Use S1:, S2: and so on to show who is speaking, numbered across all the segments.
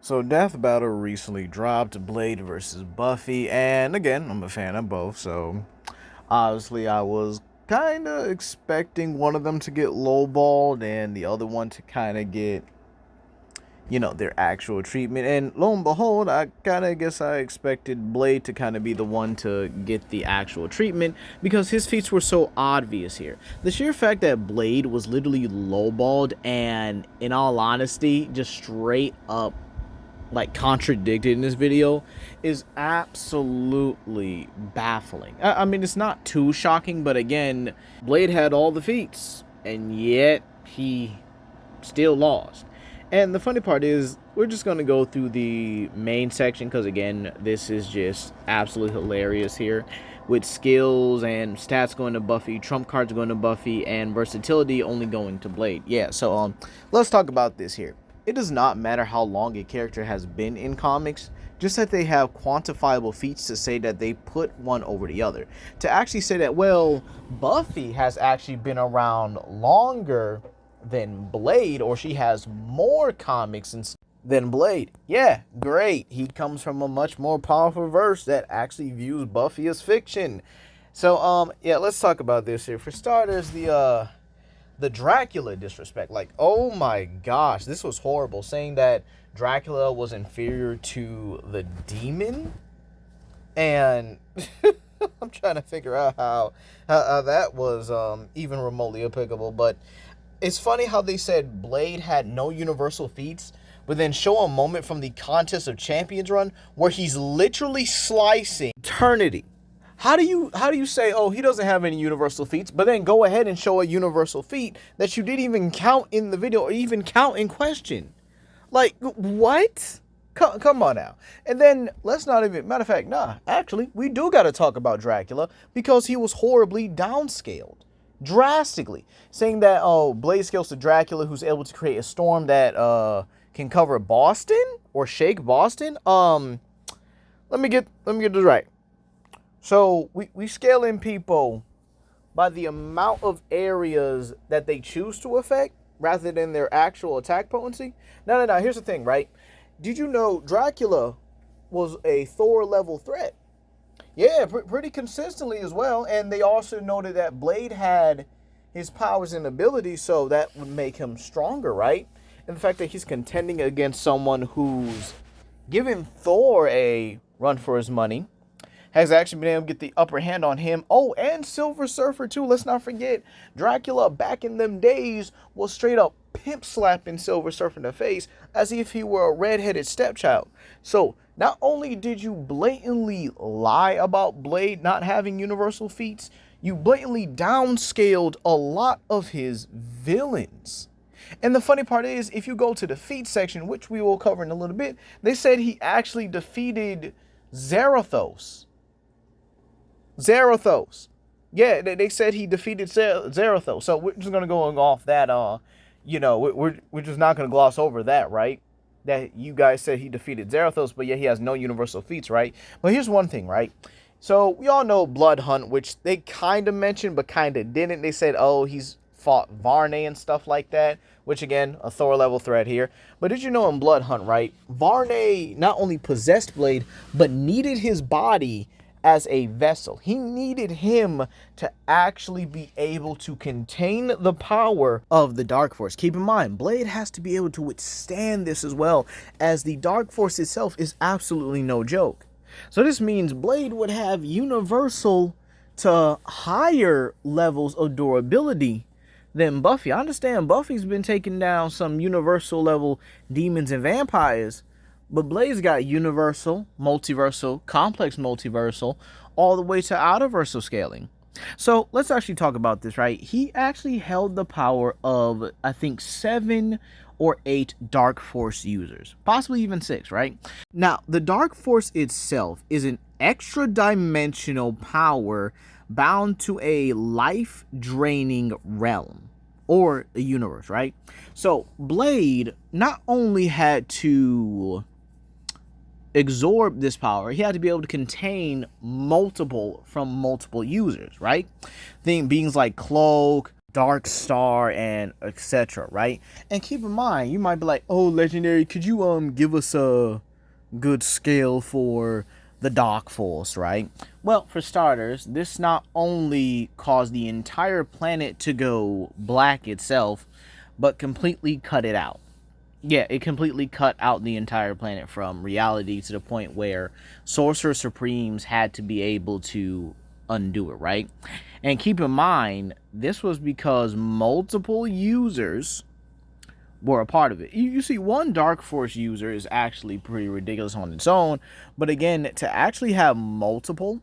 S1: So Death Battle recently dropped Blade versus Buffy, and again, I'm a fan of both, so obviously I was kind of expecting one of them to get lowballed and the other one to kind of get, their actual treatment. And lo and behold, I kind of guess I expected Blade to kind of be the one to get the actual treatment because his feats were so obvious here. The sheer fact that Blade was literally lowballed and, in all honesty, just straight up like contradicted in this video is absolutely baffling. I mean, it's not too shocking, but again, Blade had all the feats and yet he still lost. And the funny part is we're just going to go through the main section because again, this is just absolutely hilarious here with skills and stats going to Buffy, trump cards going to Buffy, and versatility only going to Blade. Yeah, so let's talk about this here. It does not matter how long a character has been in comics, just that they have quantifiable feats to say that they put one over the other. To actually say that, well, Buffy has actually been around longer than Blade, or she has more comics than Blade. Yeah, great. He comes from a much more powerful verse that actually views Buffy as fiction. So, yeah, let's talk about this here. For starters, the Dracula disrespect. Like, oh my gosh, this was horrible. Saying that Dracula was inferior to the demon. And I'm trying to figure out how that was even remotely applicable. But it's funny how they said Blade had no universal feats, but then show a moment from the Contest of Champions run where he's literally slicing eternity. How do you say, oh, he doesn't have any universal feats, but then go ahead and show a universal feat that you didn't even count in the video or even count in question? Like, what? Come on now. And then, let's not even, matter of fact, actually, we do got to talk about Dracula because he was horribly downscaled. Drastically. Saying that, oh, Blade scales to Dracula, who's able to create a storm that can cover Boston or shake Boston. Let me get this right. So we scale in people by the amount of areas that they choose to affect rather than their actual attack potency. No. Here's the thing, right? Did you know Dracula was a Thor level threat? Yeah, pretty consistently as well. And they also noted that Blade had his powers and abilities, so that would make him stronger, right? And the fact that he's contending against someone who's giving Thor a run for his money has actually been able to get the upper hand on him. Oh, and Silver Surfer too. Let's not forget, Dracula back in them days was straight up pimp slapping Silver Surfer in the face as if he were a redheaded stepchild. So not only did you blatantly lie about Blade not having universal feats, you blatantly downscaled a lot of his villains. And the funny part is, if you go to the feat section, which we will cover in a little bit, they said he actually defeated Zarathos. Yeah, they said he defeated Zarathos. So we're just going to go off that, we're just not going to gloss over that, right? That you guys said he defeated Zarathos, but yet he has no universal feats, right? But here's one thing, right? So we all know Blood Hunt, which they kind of mentioned, but kind of didn't. They said, oh, he's fought Varney and stuff like that, which again, a Thor level threat here. But did you know in Blood Hunt, right? Varney not only possessed Blade, but needed his body as a vessel. He needed him to actually be able to contain the power of the Dark Force. Keep in mind, Blade has to be able to withstand this as well, as the Dark Force itself is absolutely no joke. So this means Blade would have universal to higher levels of durability than Buffy. I understand Buffy's been taking down some universal level demons and vampires, but Blade's got universal, multiversal, complex multiversal, all the way to outerversal scaling. So let's actually talk about this, right? He actually held the power of, I think, 7 or 8 Dark Force users, possibly even 6, right? Now, the Dark Force itself is an extra dimensional power bound to a life-draining realm or a universe, right? So Blade not only had to absorb this power, he had to be able to contain multiple users, right? Beings like Cloak, Dark Star and etc., right? And keep in mind, you might be like, "Oh, Legendary, could you give us a good scale for the Dark Force," right? Well, for starters, this not only caused the entire planet to go black itself, but completely cut it out. Yeah, it completely cut out the entire planet from reality to the point where Sorcerer Supremes had to be able to undo it, right? And keep in mind, this was because multiple users were a part of it. You see, one Dark Force user is actually pretty ridiculous on its own, but again, to actually have multiple,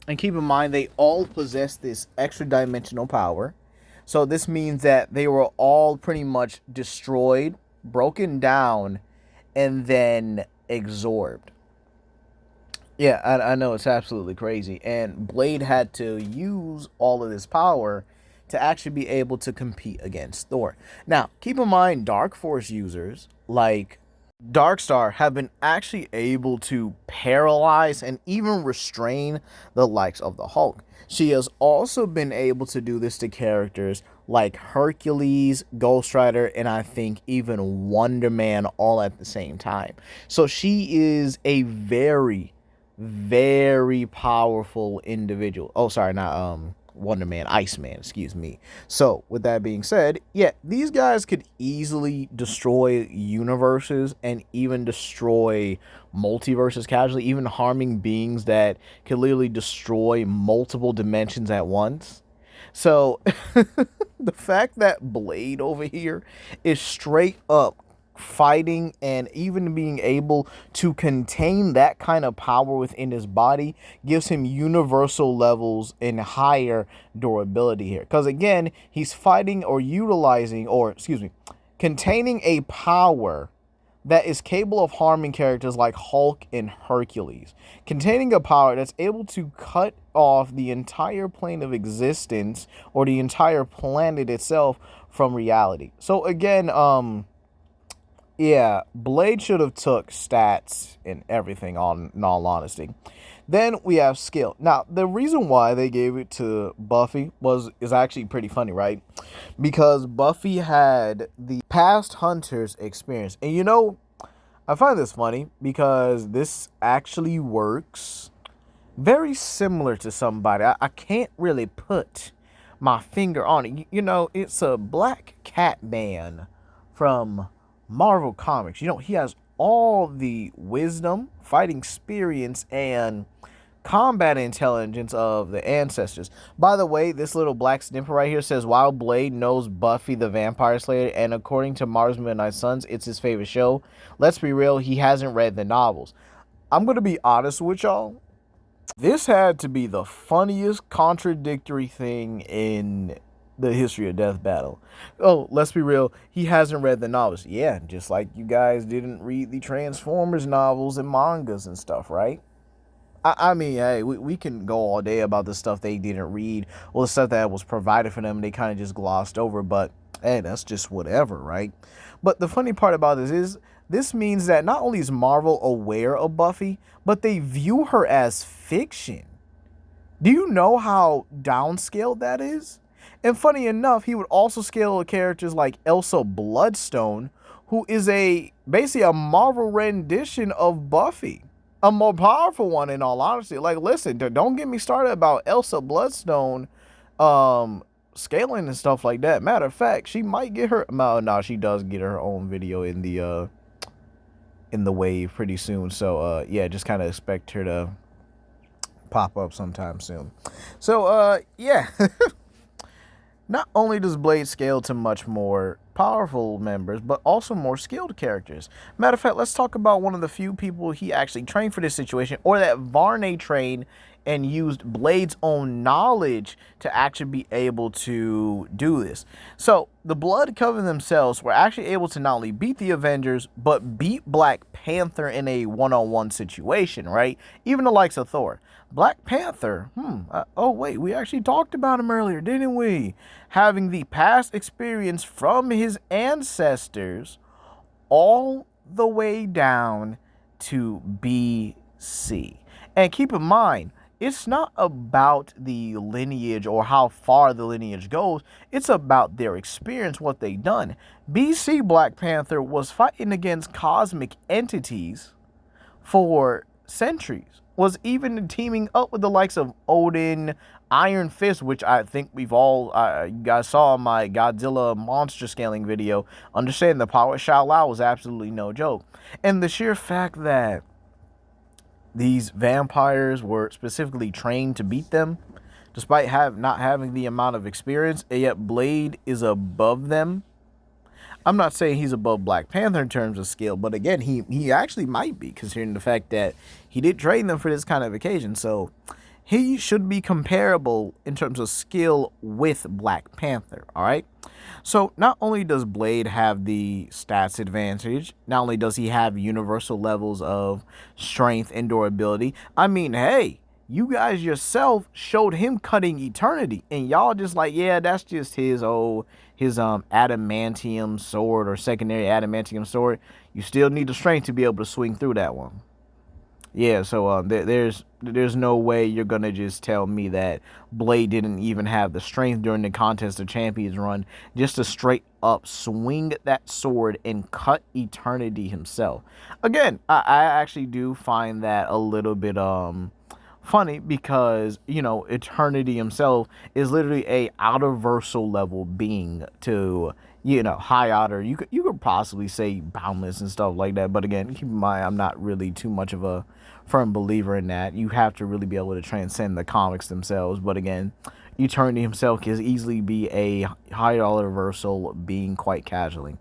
S1: and keep in mind, they all possess this extra dimensional power. So this means that they were all pretty much destroyed, broken down, and then absorbed. Yeah, I know it's absolutely crazy. And Blade had to use all of this power to actually be able to compete against Thor. Now, keep in mind, Dark Force users like Darkstar have been actually able to paralyze and even restrain the likes of the Hulk. She has also been able to do this to characters like Hercules, Ghost Rider, and I think even Wonder Man all at the same time. So she is a very, very powerful individual. Oh, sorry, not Wonder Man, Iceman, excuse me. So, with that being said, yeah, these guys could easily destroy universes and even destroy multiverses casually, even harming beings that could literally destroy multiple dimensions at once. So, the fact that Blade over here is straight up fighting and even being able to contain that kind of power within his body gives him universal levels and higher durability here. Because again, he's fighting or utilizing, or excuse me, containing a power that is capable of harming characters like Hulk and Hercules. Containing a power that's able to cut off the entire plane of existence or the entire planet itself from reality. So again, yeah, Blade should have took stats and everything on, in all honesty. Then we have skill. Now, the reason why they gave it to Buffy is actually pretty funny, right? Because Buffy had the past hunters experience. And you know, I find this funny because this actually works very similar to somebody. I can't really put my finger on it. You know, it's a Black Cat Man from Marvel Comics. You know, he has all the wisdom, fighting experience, and combat intelligence of the ancestors. By the way, this little black snippet right here says, while Blade knows Buffy the Vampire Slayer, and according to Mars Midnight Suns, it's his favorite show. Let's be real, he hasn't read the novels. I'm going to be honest with y'all. This had to be the funniest contradictory thing in the history of Death Battle. Oh, let's be real, he hasn't read the novels. Yeah, just like you guys didn't read the Transformers novels and mangas and stuff, right? I mean, hey, we can go all day about the stuff they didn't read, or the stuff that was provided for them, they kind of just glossed over, but hey, that's just whatever, right? But the funny part about this is, this means that not only is Marvel aware of Buffy, but they view her as fiction. Do you know how downscaled that is? And funny enough, he would also scale characters like Elsa Bloodstone, who is basically a Marvel rendition of Buffy. A more powerful one, in all honesty. Like, listen, don't get me started about Elsa Bloodstone scaling and stuff like that. Matter of fact, she might get her she does get her own video in the wave pretty soon. So yeah, just kind of expect her to pop up sometime soon. So yeah. Not only does Blade scale to much more powerful members, but also more skilled characters. Matter of fact, let's talk about one of the few people he actually trained for this situation, or that Varney trained and used Blade's own knowledge to actually be able to do this. So, the Blood Coven themselves were actually able to not only beat the Avengers, but beat Black Panther in a one-on-one situation, right? Even the likes of Thor. Black Panther, oh wait, we actually talked about him earlier, didn't we? Having the past experience from his ancestors all the way down to BC. And keep in mind, it's not about the lineage or how far the lineage goes. It's about their experience, what they done. BC Black Panther was fighting against cosmic entities for centuries, was even teaming up with the likes of Odin, Iron Fist, which I think we've all, you guys saw in my Godzilla monster scaling video. Understand the power of Shao Lao was absolutely no joke. And the sheer fact that these vampires were specifically trained to beat them, despite not having the amount of experience, and yet Blade is above them. I'm not saying he's above Black Panther in terms of skill, but again, he actually might be, considering the fact that he did train them for this kind of occasion. So he should be comparable in terms of skill with Black Panther, all right? So not only does Blade have the stats advantage, not only does he have universal levels of strength and durability, I mean, hey, you guys yourself showed him cutting eternity, and y'all just like, yeah, that's just his adamantium sword or secondary adamantium sword. You still need the strength to be able to swing through that one. Yeah, so there's no way you're gonna just tell me that Blade didn't even have the strength during the Contest of Champions run just to straight up swing that sword and cut eternity himself. Again, I actually do find that a little bit funny, because eternity himself is literally a outerversal level being to high otter. You could possibly say boundless and stuff like that, but again, keep in mind, I'm not really too much of a firm believer in that. You have to really be able to transcend the comics themselves. But again, eternity himself can easily be a high outerversal being quite casually.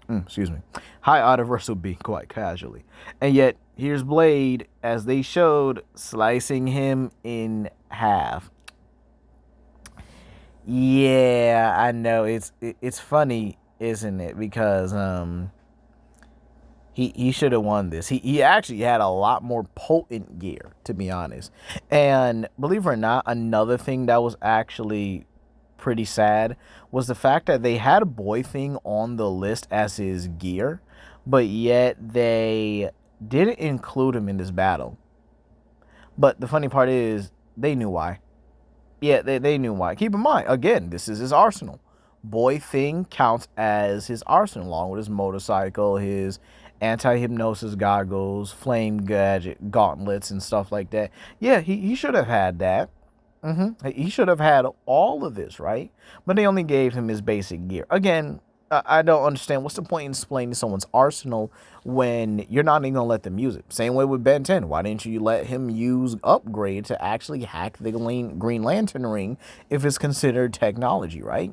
S1: Excuse me, high outerversal being quite casually. And yet here's Blade, as they showed, slicing him in half. Yeah, I know, it's funny, isn't it? Because he should have won this. He actually had a lot more potent gear, to be honest. And believe it or not, another thing that was actually pretty sad was the fact that they had a Boy Thing on the list as his gear, but yet they didn't include him in this battle. But the funny part is, they knew why. Yeah, they knew why. Keep in mind, again, this is his arsenal. Boy Thing counts as his arsenal, along with his motorcycle, his anti-hypnosis goggles, flame gadget gauntlets, and stuff like that. Yeah, he should have had that. He should have had all of this, right? But they only gave him his basic gear. Again, I don't understand. What's the point in explaining someone's arsenal when you're not even going to let them use it? Same way with Ben 10. Why didn't you let him use Upgrade to actually hack the Green Lantern ring if it's considered technology, right?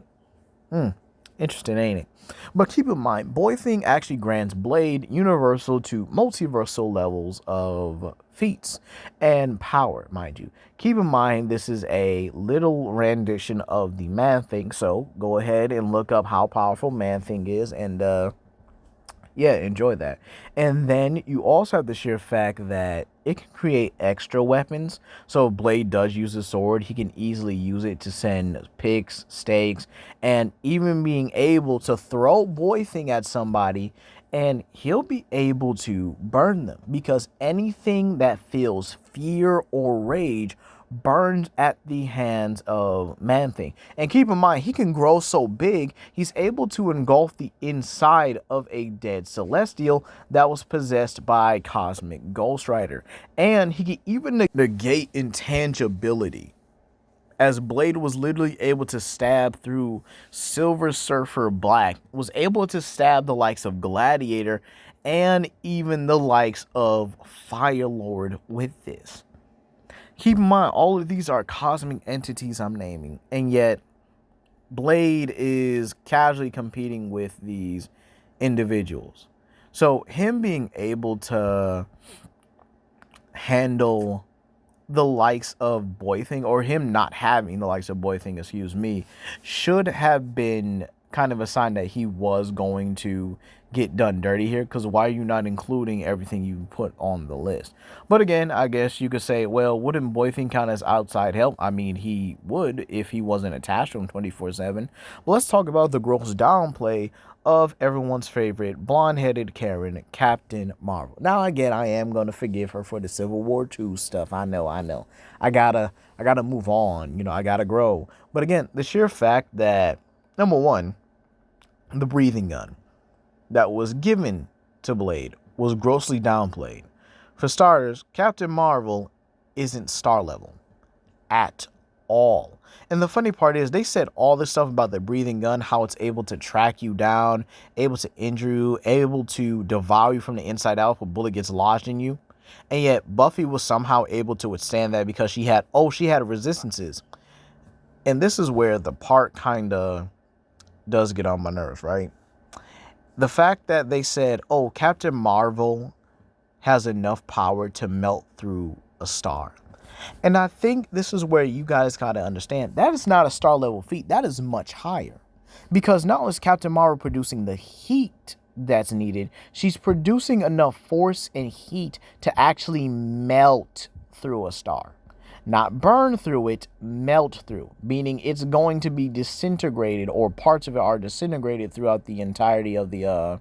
S1: Interesting, ain't it? But keep in mind, Boy Thing actually grants Blade universal to multiversal levels of feats and power, mind you. Keep in mind, this is a little rendition of the Man Thing, so go ahead and look up how powerful Man Thing is, and yeah, enjoy that. And then you also have the sheer fact that it can create extra weapons. So if Blade does use a sword, he can easily use it to send picks, stakes, and even being able to throw Boy Thing at somebody, and he'll be able to burn them, because anything that feels fear or rage burns at the hands of Man Thing. And keep in mind, he can grow so big, he's able to engulf the inside of a dead Celestial that was possessed by Cosmic Ghost Rider. And he can even negate intangibility, as Blade was literally able to stab through Silver Surfer Black, was able to stab the likes of Gladiator, and even the likes of Firelord with this. Keep in mind, all of these are cosmic entities I'm naming, and yet Blade is casually competing with these individuals. So him being able to handle the likes of Boy Thing, or him not having the likes of Boy Thing, excuse me, should have been kind of a sign that he was going to get done dirty here, because why are you not including everything you put on the list? But again, I guess you could say, well, wouldn't Boyfriend count as outside help? I mean, he would if he wasn't attached to him 24/7. But let's talk about the gross downplay of everyone's favorite blonde-headed Karen, Captain Marvel. Now, again, I am gonna forgive her for the Civil War II stuff. I know. I gotta move on. I gotta grow. But again, the sheer fact that, number one, the breathing gun that was given to Blade was grossly downplayed. For starters, Captain Marvel isn't star level at all. And the funny part is, they said all this stuff about the breathing gun, how it's able to track you down, able to injure you, able to devour you from the inside out if a bullet gets lodged in you. And yet Buffy was somehow able to withstand that because she had resistances. And this is where the part kind of does get on my nerves, right? The fact that they said, oh, Captain Marvel has enough power to melt through a star. And I think this is where you guys got to understand, that is not a star level feat. That is much higher. Because not only is Captain Marvel producing the heat that's needed, she's producing enough force and heat to actually melt through a star. Not burn through it, melt through. Meaning it's going to be disintegrated, or parts of it are disintegrated throughout the entirety of the,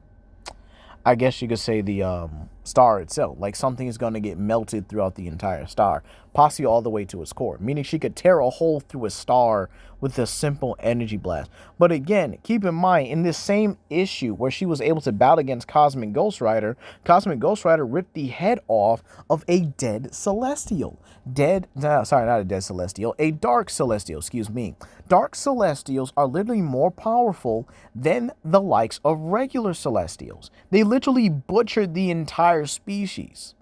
S1: I guess you could say, the star itself. Like something is going to get melted throughout the entire star, possibly all the way to its core. Meaning she could tear a hole through a star with a simple energy blast. But again, keep in mind, in this same issue where she was able to battle against Cosmic Ghost Rider ripped the head off of a dead Celestial. Not a dead Celestial, a Dark Celestial, excuse me. Dark Celestials are literally more powerful than the likes of regular Celestials. They literally butchered the entire species.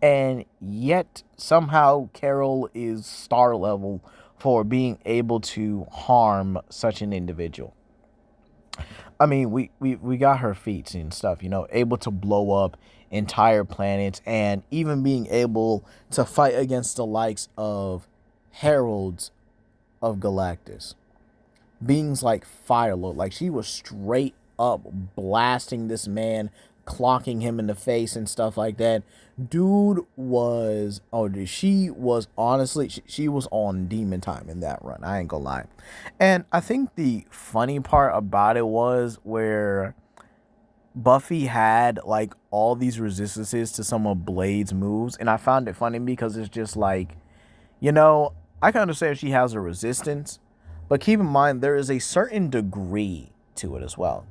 S1: And yet, somehow, Carol is star level for being able to harm such an individual. I mean, we got her feats and stuff, able to blow up entire planets, and even being able to fight against the likes of Heralds of Galactus. Beings like Firelord. Like, she was straight up blasting this man, clocking him in the face and stuff like that. Dude was, she was honestly, she was on demon time in that run. I ain't gonna lie. And I think the funny part about it was where Buffy had like all these resistances to some of Blade's moves. And I found it funny because it's just like, I can understand she has a resistance, but keep in mind there is a certain degree to it as well.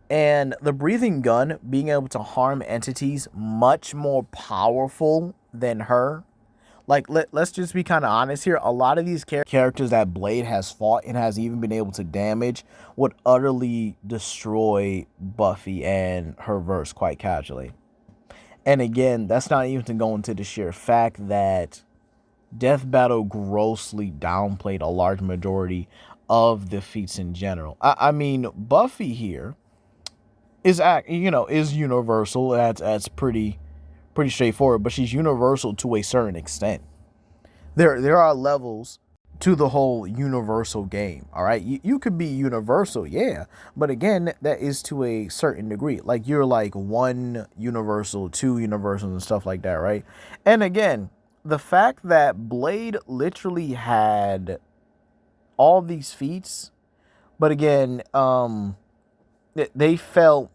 S1: And the breathing gun being able to harm entities much more powerful than her. Like, let's just be kind of honest here. A lot of these characters that Blade has fought and has even been able to damage would utterly destroy Buffy and her verse quite casually. And again, that's not even to go into the sheer fact that Death Battle grossly downplayed a large majority of the feats in general. I mean, Buffy here is universal. That's pretty straightforward, but she's universal to a certain extent. There are levels to the whole universal game. All right, you could be universal, yeah, but again, that is to a certain degree. Like, you're like 1 universal, 2 universals, and stuff like that, right? And again, the fact that Blade literally had all these feats, but again, they felt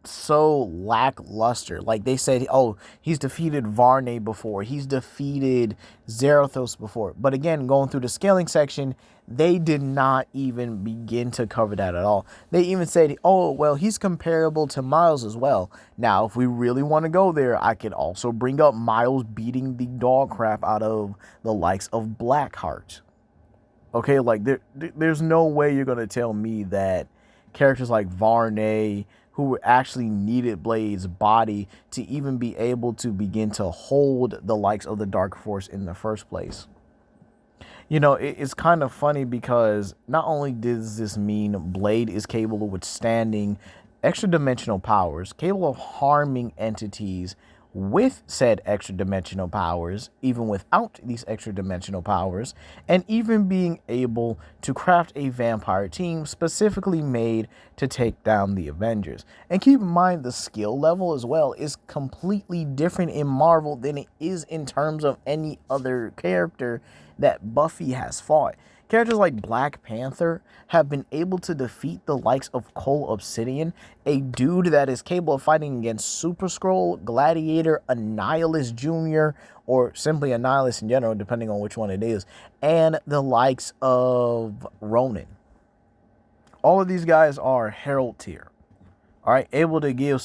S1: so lackluster. Like, they said, oh, he's defeated Varney before, he's defeated Zarathos before, but again, going through the scaling section, they did not even begin to cover that at all. They even said, oh, well, he's comparable to Miles as well. Now, if we really want to go there, I could also bring up Miles beating the dog crap out of the likes of Blackheart. Okay, like, there's no way you're gonna tell me that characters like Varney, who actually needed Blade's body to even be able to begin to hold the likes of the Dark Force in the first place. It's kind of funny because not only does this mean Blade is capable of withstanding extra dimensional powers, capable of harming entities with said extra dimensional powers, even without these extra dimensional powers, and even being able to craft a vampire team specifically made to take down the Avengers. And keep in mind, the skill level as well is completely different in Marvel than it is in terms of any other character that Buffy has fought. Characters like Black Panther have been able to defeat the likes of Cole Obsidian, a dude that is capable of fighting against Super Skrull, Gladiator, Annihilus Jr., or simply Annihilus in general, depending on which one it is, and the likes of Ronin. All of these guys are Herald tier. All right, able to give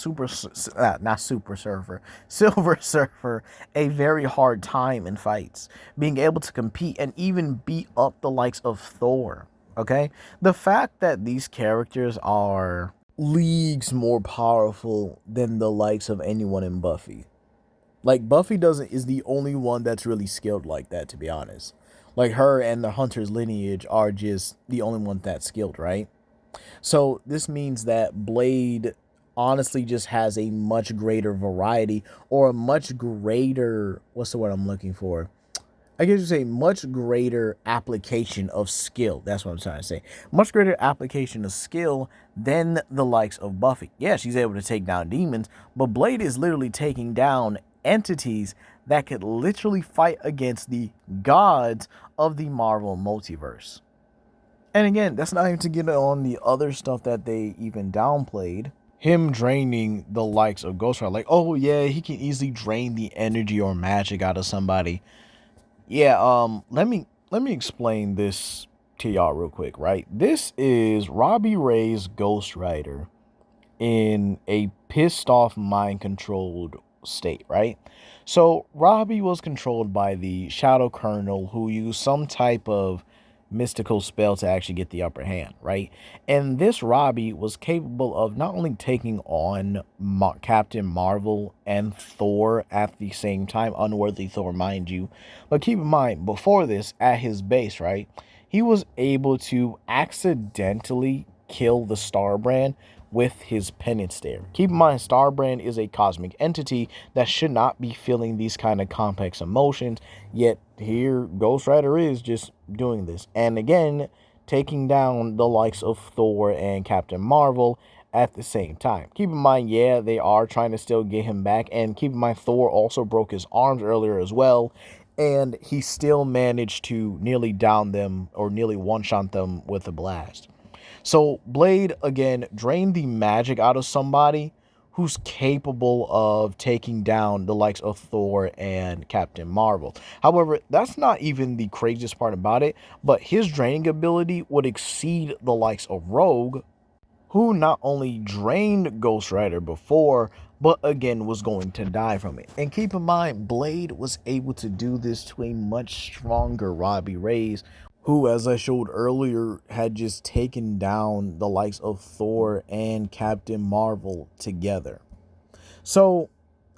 S1: not Super Surfer, Silver Surfer a very hard time in fights, being able to compete and even beat up the likes of Thor. Okay, the fact that these characters are leagues more powerful than the likes of anyone in Buffy. Like Buffy doesn't is the only one that's really skilled like that, to be honest. Like her and the Hunter's lineage are just the only one that's skilled, right? So this means that Blade honestly just has a much greater variety, or a much greater, what's the word I'm looking for? I guess you say much greater application of skill. That's what I'm trying to say. Much greater application of skill than the likes of Buffy. Yeah, she's able to take down demons, but Blade is literally taking down entities that could literally fight against the gods of the Marvel multiverse. And again, that's not even to get on the other stuff that they even downplayed. Him draining the likes of Ghost Rider. Like, oh yeah, he can easily drain the energy or magic out of somebody. Yeah, let me explain this to y'all real quick, right? This is Robbie Ray's Ghost Rider in a pissed off, mind controlled state, right? So Robbie was controlled by the Shadow Colonel, who used some type of mystical spell to actually get the upper hand, right? And this Robbie was capable of not only taking on Captain Marvel and Thor at the same time, unworthy Thor, mind you, but keep in mind, before this, at his base, right, he was able to accidentally kill the Starbrand with his penance stare. Keep in mind, Starbrand is a cosmic entity that should not be feeling these kind of complex emotions, yet here Ghost Rider is just doing this. And again, taking down the likes of Thor and Captain Marvel at the same time. Keep in mind, yeah, they are trying to still get him back, and keep in mind, Thor also broke his arms earlier as well, and he still managed to nearly down them, or nearly one-shot them with a blast. So Blade, again, drained the magic out of somebody who's capable of taking down the likes of Thor and Captain Marvel. However, that's not even the craziest part about it, but his draining ability would exceed the likes of Rogue, who not only drained Ghost Rider before, but again was going to die from it. And keep in mind, Blade was able to do this to a much stronger Robbie Reyes, who, as I showed earlier, had just taken down the likes of Thor and Captain Marvel together. So,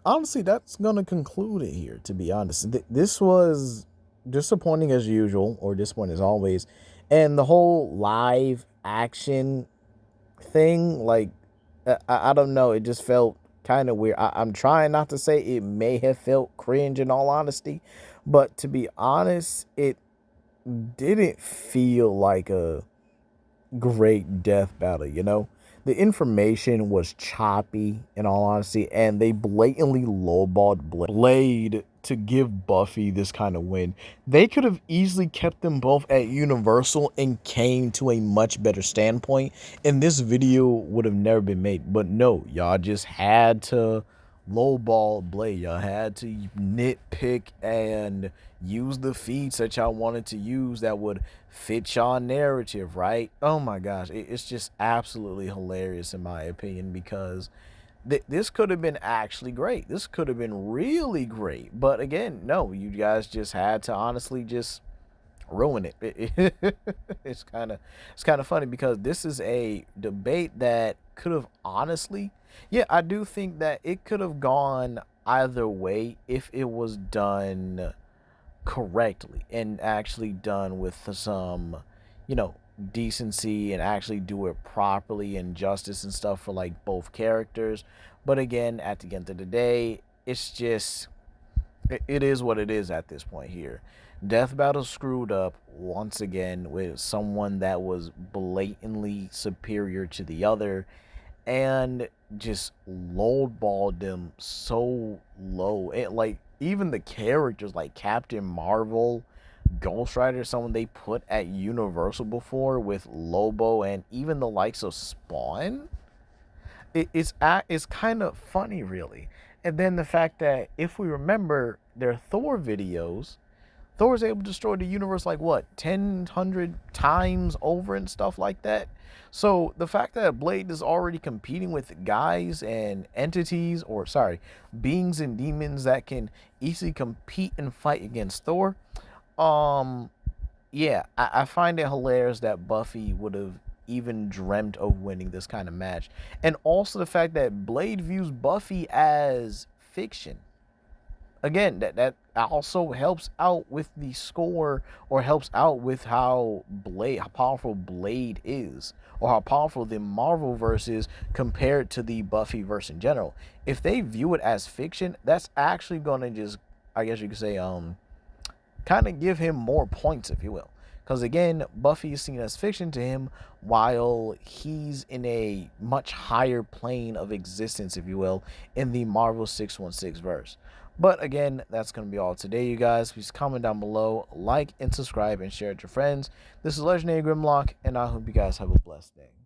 S1: honestly, that's going to conclude it here, to be honest. This was disappointing as usual, or disappointing as always. And the whole live action thing, like, I don't know, it just felt kind of weird. I'm trying not to say it may have felt cringe in all honesty, but to be honest, it didn't feel like a great death battle, you know? The information was choppy, in all honesty, and they blatantly lowballed Blade to give Buffy this kind of win. They could have easily kept them both at Universal and came to a much better standpoint, and this video would have never been made. But no, y'all just had to lowball Blade. Y'all had to nitpick and use the feats that y'all wanted to use that would fit y'all narrative, right? Oh my gosh, it's just absolutely hilarious in my opinion, because this could have been actually great. This could have been really great, but again, no, you guys just had to honestly just ruin it. It's kind of funny, because this is a debate that could have honestly, yeah, I do think that it could have gone either way if it was done correctly and actually done with some, you know, decency, and actually do it properly and justice and stuff for like both characters. But again, at the end of the day, it's just, it is what it is at this point here. Death Battle screwed up once again with someone that was blatantly superior to the other, and just lowballed them so low. Like, even the characters like Captain Marvel, Ghost Rider, someone they put at Universal before with Lobo, and even the likes of Spawn, it's kind of funny, really. And then the fact that, if we remember their Thor videos, Thor's able to destroy the universe like what, 1,000 times over and stuff like that. So the fact that Blade is already competing with guys and entities, or sorry, beings and demons that can easily compete and fight against Thor, um, yeah, I find it hilarious that Buffy would have even dreamt of winning this kind of match. And also the fact that Blade views Buffy as fiction. Again, that also helps out with the score, or helps out with how powerful Blade is, or how powerful the Marvel verse is compared to the Buffy verse in general. If they view it as fiction, that's actually gonna just, I guess you could say, kind of give him more points, if you will. Because again, Buffy is seen as fiction to him, while he's in a much higher plane of existence, if you will, in the Marvel 616 verse. But again, that's going to be all today, you guys. Please comment down below, like and subscribe, and share it with your friends. This is Legendary Grimlock, and I hope you guys have a blessed day.